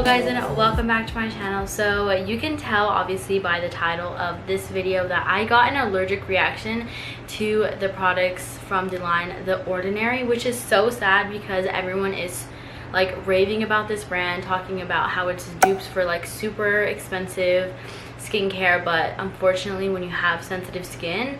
Hello guys, and welcome back to my channel. So you can tell obviously by the title of this video that I got an allergic reaction to the products from the line The Ordinary, which is so sad because everyone is like raving about this brand, talking about how it's dupes for like super expensive skincare, but unfortunately when you have sensitive skin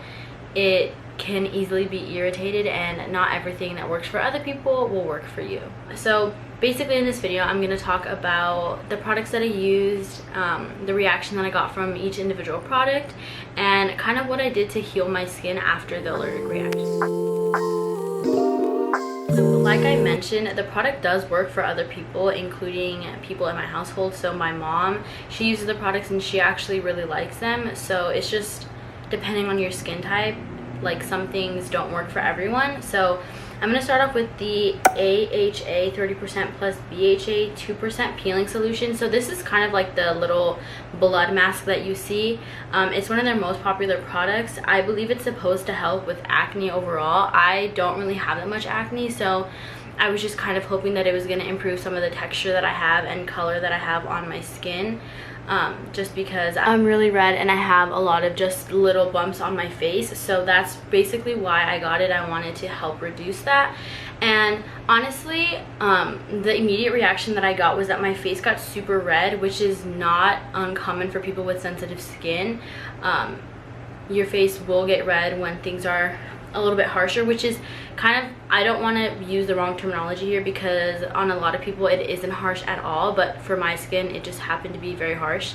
it can easily be irritated and not everything that works for other people will work for you. So basically in this video I'm going to talk about the products that I used, the reaction that I got from each individual product, and kind of what I did to heal my skin after the allergic reaction. So like I mentioned, the product does work for other people, including people in my household. So my mom, she uses the products and she actually really likes them. So it's just depending on your skin type, like some things don't work for everyone. So I'm going to start off with the AHA 30% plus BHA 2% peeling solution. So this is kind of like the little blood mask that you see. It's one of their most popular products. I believe it's supposed to help with acne overall. I don't really have that much acne, so I was just kind of hoping that it was going to improve some of the texture that I have and color that I have on my skin. Just because I'm really red and I have a lot of just little bumps on my face, so that's basically why I got it. I wanted to help reduce that. And honestly, the immediate reaction that I got was that my face got super red, which is not uncommon for people with sensitive skin. Your face will get red when things are a little bit harsher, which is kind of, I don't want to use the wrong terminology here because on a lot of people it isn't harsh at all, but for my skin it just happened to be very harsh.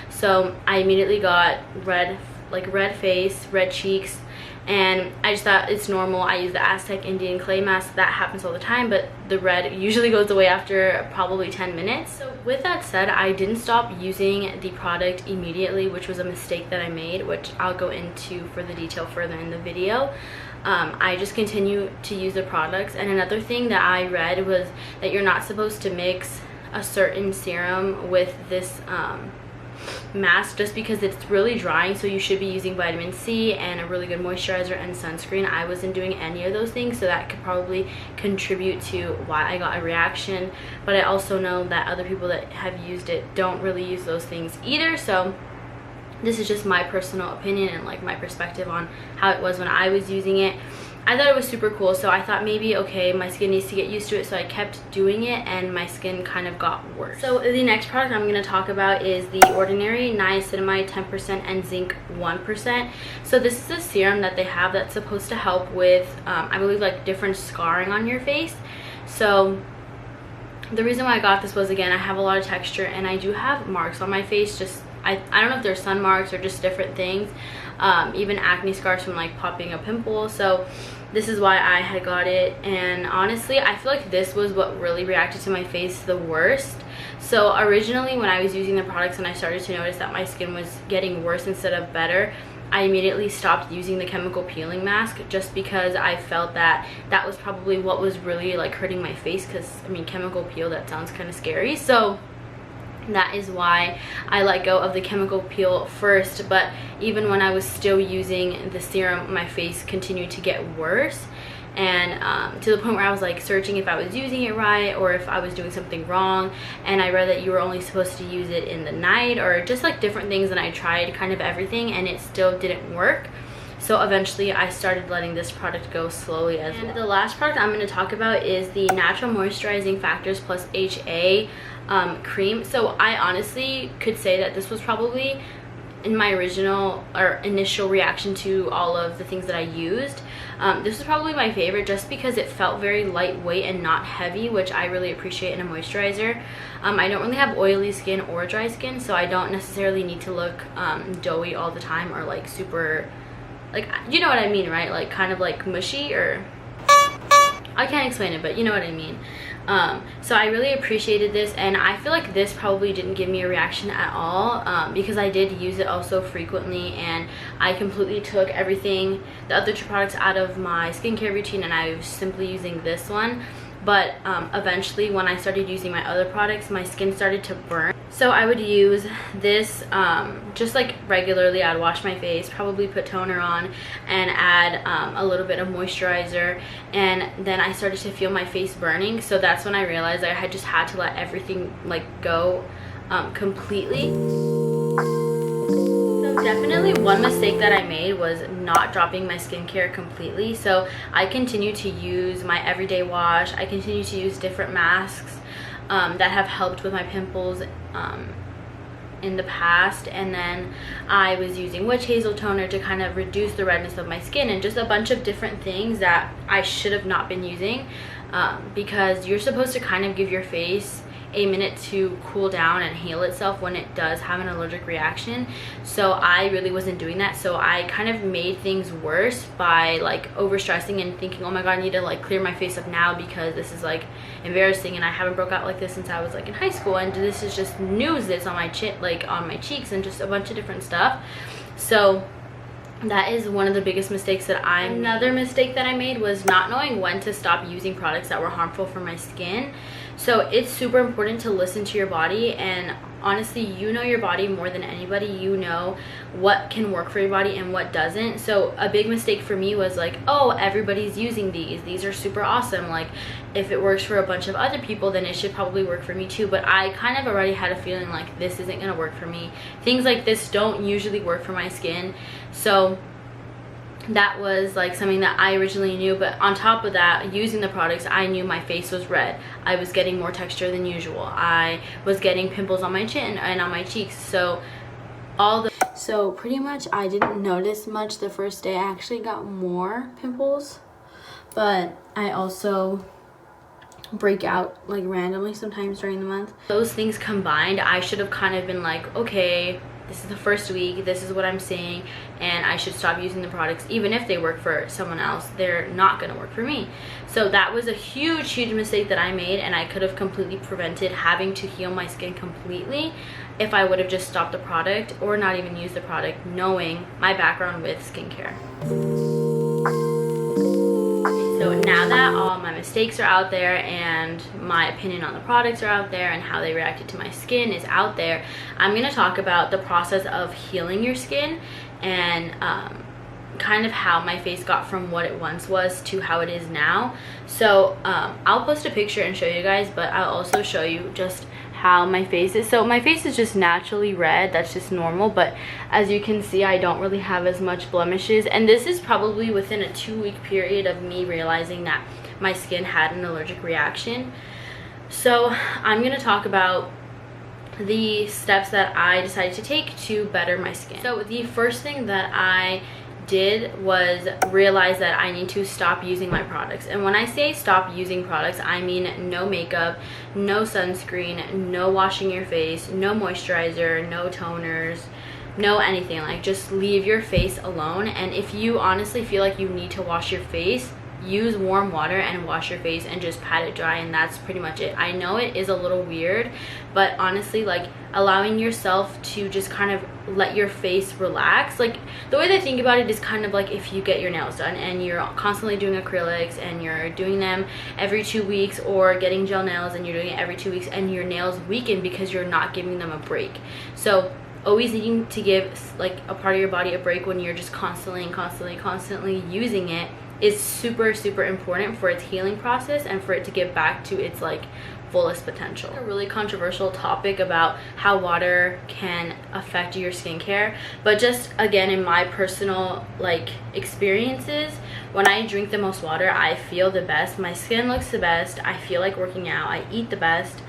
So I immediately got red face, red cheeks, and I just thought it's normal. I use the Aztec Indian clay mask, that happens all the time, but the red usually goes away after probably 10 minutes. So with that said, I didn't stop using the product immediately, which was a mistake that I made, which I'll go into for the detail further in the video. I just continue to use the products. And another thing that I read was that you're not supposed to mix a certain serum with this mask just because it's really drying. So you should be using vitamin C and a really good moisturizer and sunscreen. I wasn't doing any of those things, so that could probably contribute to why I got a reaction. But I also know that other people that have used it don't really use those things either. So this is just my personal opinion and like my perspective on how it was when I was using it. I thought it was super cool, so I thought maybe, okay, my skin needs to get used to it, so I kept doing it and my skin kind of got worse. So the next product I'm going to talk about is the Ordinary Niacinamide 10% and Zinc 1%. So this is a serum that they have that's supposed to help with, I believe, like different scarring on your face. So the reason why I got this was, again, I have a lot of texture and I do have marks on my face, just I don't know if they're sun marks or just different things, even acne scars from like popping a pimple. So this is why I had got it, and honestly I feel like this was what really reacted to my face the worst. So originally when I was using the products and I started to notice that my skin was getting worse instead of better, I immediately stopped using the chemical peeling mask just because I felt that that was probably what was really like hurting my face, because I mean, chemical peel, that sounds kind of scary. So that is why I let go of the chemical peel first. But even when I was still using the serum, my face continued to get worse, and to the point where I was like searching if I was using it right or if I was doing something wrong. And I read that you were only supposed to use it in the night, or just like different things, and I tried kind of everything and it still didn't work. So eventually I started letting this product go slowly as well. And the last product I'm going to talk about is the Natural Moisturizing Factors plus HA cream. So I honestly could say that this was probably in my original or initial reaction to all of the things that I used. This was probably my favorite just because it felt very lightweight and not heavy, which I really appreciate in a moisturizer. I don't really have oily skin or dry skin, so I don't necessarily need to look doughy all the time or like super, like, you know what I mean, right? Like kind of like mushy, or I can't explain it, but you know what I mean. So I really appreciated this, and I feel like this probably didn't give me a reaction at all, because I did use it also frequently, and I completely took everything, the other two products, out of my skincare routine, and I was simply using this one. But eventually when I started using my other products, my skin started to burn. So I would use this just like regularly. I'd wash my face, probably put toner on, and add a little bit of moisturizer, and then I started to feel my face burning. So that's when I realized I had just had to let everything like go completely. So definitely one mistake that I made was not dropping my skincare completely. So I continue to use my everyday wash. I continue to use different masks that have helped with my pimples in the past, and then I was using witch hazel toner to kind of reduce the redness of my skin, and just a bunch of different things that I should have not been using, because you're supposed to kind of give your face a minute to cool down and heal itself when it does have an allergic reaction. So I really wasn't doing that, so I kind of made things worse by like overstressing and thinking, oh my god, I need to like clear my face up now because this is like embarrassing and I haven't broke out like this since I was like in high school, and this is just news that's on my chin, like on my cheeks, and just a bunch of different stuff. So that is one of the biggest mistakes that I made. Another mistake that I made was not knowing when to stop using products that were harmful for my skin. So it's super important to listen to your body, and honestly, you know your body more than anybody. You know what can work for your body and what doesn't. So a big mistake for me was like, oh, everybody's using these are super awesome, like if it works for a bunch of other people then it should probably work for me too. But I kind of already had a feeling like this isn't gonna work for me. Things like this don't usually work for my skin. So that was like something that I originally knew. But on top of that, using the products, I knew my face was red. I was getting more texture than usual. I was getting pimples on my chin and on my cheeks. So pretty much I didn't notice much the first day. I actually got more pimples, but I also break out like randomly sometimes during the month. Those things combined, I should have kind of been like, okay, this is the first week, this is what I'm seeing, and I should stop using the products. Even if they work for someone else, they're not gonna work for me. So that was a huge mistake that I made, and I could have completely prevented having to heal my skin completely if I would have just stopped the product or not even used the product, knowing my background with skincare. So now that all my mistakes are out there and my opinion on the products are out there and how they reacted to my skin is out there, I'm going to talk about the process of healing your skin and kind of how my face got from what it once was to how it is now. So I'll post a picture and show you guys, but I'll also show you just how my face is. So my face is just naturally red, that's just normal, but as you can see, I don't really have as much blemishes, and this is probably within a 2-week period of me realizing that my skin had an allergic reaction. So I'm going to talk about the steps that I decided to take to better my skin. So the first thing that I did was realize that I need to stop using my products. And when I say stop using products, I mean no makeup, no sunscreen, no washing your face, no moisturizer, no toners, no anything. Like, just leave your face alone. And if you honestly feel like you need to wash your face, use warm water and wash your face and just pat it dry, and that's pretty much it. I know it is a little weird, but honestly, like, allowing yourself to just kind of let your face relax. Like, the way that I think about it is kind of like if you get your nails done and you're constantly doing acrylics and you're doing them every 2 weeks, or getting gel nails and you're doing it every 2 weeks, and your nails weaken because you're not giving them a break. So always needing to give like a part of your body a break when you're just constantly using it is super important for its healing process and for it to get back to its like fullest potential. A really controversial topic about how water can affect your skincare, but just again, in my personal like experiences, when I drink the most water, I feel the best, my skin looks the best, I feel like working out, I eat the best.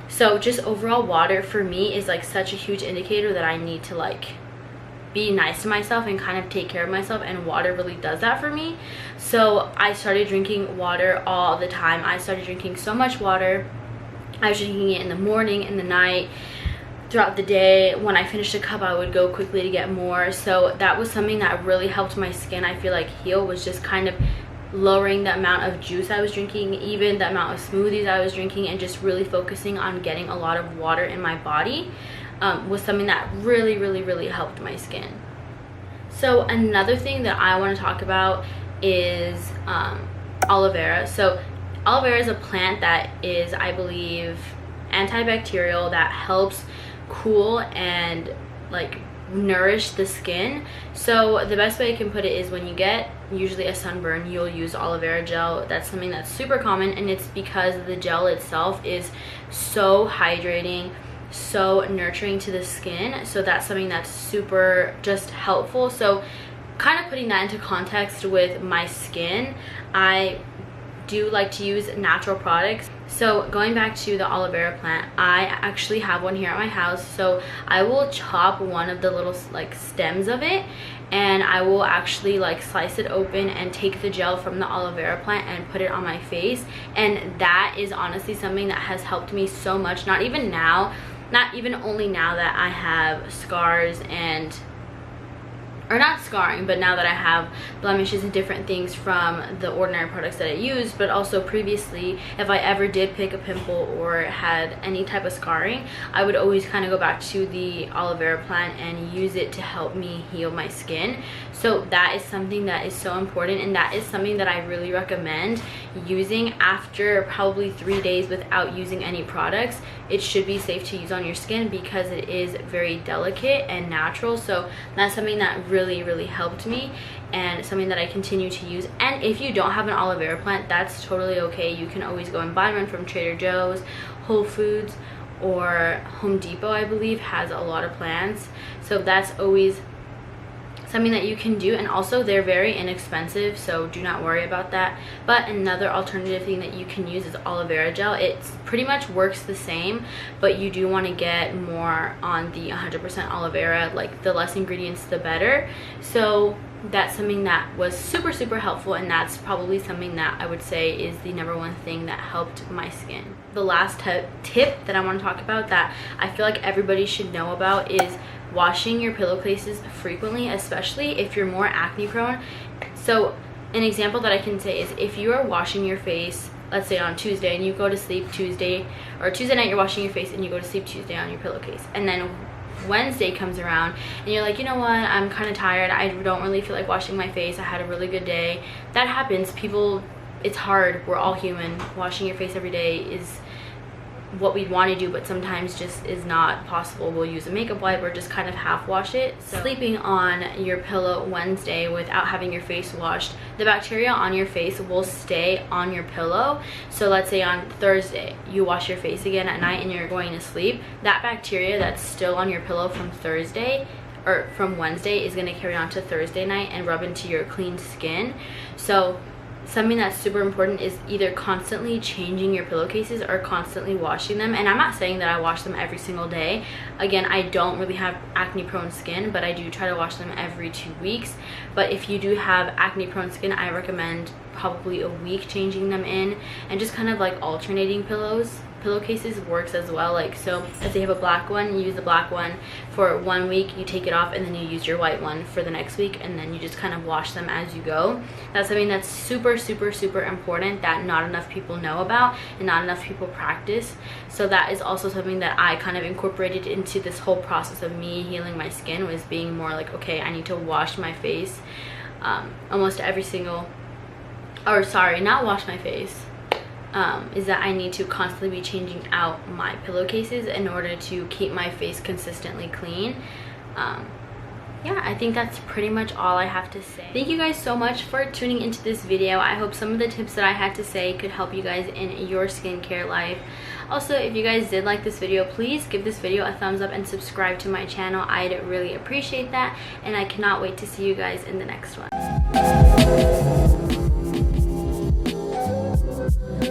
So just overall, water for me is like such a huge indicator that I need to like be nice to myself and kind of take care of myself, and water really does that for me. So I started drinking water all the time. I started drinking so much water. I was drinking it in the morning, in the night, throughout the day. When I finished a cup, I would go quickly to get more. So that was something that really helped my skin, I feel like, heal, was just kind of lowering the amount of juice I was drinking, even the amount of smoothies I was drinking, and just really focusing on getting a lot of water in my body. Was something that really helped my skin. So another thing that I want to talk about is aloe vera. So aloe vera is a plant that is, I believe, antibacterial that helps cool and like nourish the skin. So the best way I can put it is, when you get usually a sunburn, you'll use aloe vera gel. That's something that's super common, and it's because the gel itself is so hydrating, so nurturing to the skin. So that's something that's super just helpful. So kind of putting that into context with my skin, I do like to use natural products. So going back to the aloe vera plant, I actually have one here at my house. So I will chop one of the little like stems of it, and I will actually like slice it open and take the gel from the aloe vera plant and put it on my face. And that is honestly something that has helped me so much. Not even only now that I have scars and, or not scarring, but now that I have blemishes and different things from the Ordinary products that I used, but also previously, if I ever did pick a pimple or had any type of scarring, I would always kind of go back to the aloe vera plant and use it to help me heal my skin. So that is something that is so important, and that is something that I really recommend using after probably 3 days without using any products. It should be safe to use on your skin because it is very delicate and natural. So that's something that really helped me, and something that I continue to use. And if you don't have an aloe vera plant, that's totally okay. You can always go and buy one from Trader Joe's, Whole Foods, or Home Depot, I believe, has a lot of plants. So that's always something that you can do, and also they're very inexpensive, so do not worry about that. But another alternative thing that you can use is aloe vera gel. It pretty much works the same, but you do want to get more on the 100% aloe vera. Like, the less ingredients the better. So that's something that was super helpful, and that's probably something that I would say is the #1 thing that helped my skin. The last tip that I want to talk about that I feel like everybody should know about is washing your pillowcases frequently, especially if you're more acne prone. So an example that I can say is, if you are washing your face, let's say on Tuesday, and you go to sleep Tuesday, or Tuesday night you're washing your face and you go to sleep Tuesday on your pillowcase, and then Wednesday comes around and you're like, you know what, I'm kind of tired, I don't really feel like washing my face, I had a really good day. That happens. People, it's hard, we're all human. Washing your face every day is what we'd want to do, but sometimes just is not possible. We'll use a makeup wipe or just kind of half wash it. So sleeping on your pillow Wednesday without having your face washed, the bacteria on your face will stay on your pillow. So let's say on Thursday you wash your face again at night and you're going to sleep, that bacteria that's still on your pillow from Thursday or from Wednesday is going to carry on to Thursday night and rub into your clean skin. So something that's super important is either constantly changing your pillowcases or constantly washing them. And I'm not saying that I wash them every single day. Again, I don't really have acne prone skin, but I do try to wash them every 2 weeks. But if you do have acne prone skin, I recommend probably a week changing them in, and just kind of like alternating pillowcases works as well. Like, so if they have a black one, you use the black one for 1 week, you take it off, and then you use your white one for the next week, and then you just kind of wash them as you go. That's something that's super important that not enough people know about and not enough people practice. So that is also something that I kind of incorporated into this whole process of me healing my skin, was being more like, okay, I need to wash my face almost every single, or sorry, not wash my face, is that I need to constantly be changing out my pillowcases in order to keep my face consistently clean. Yeah, I think that's pretty much all I have to say. Thank you guys so much for tuning into this video. I hope some of the tips that I had to say could help you guys in your skincare life. Also, if you guys did like this video, please give this video a thumbs up and subscribe to my channel. I'd really appreciate that, and I cannot wait to see you guys in the next one.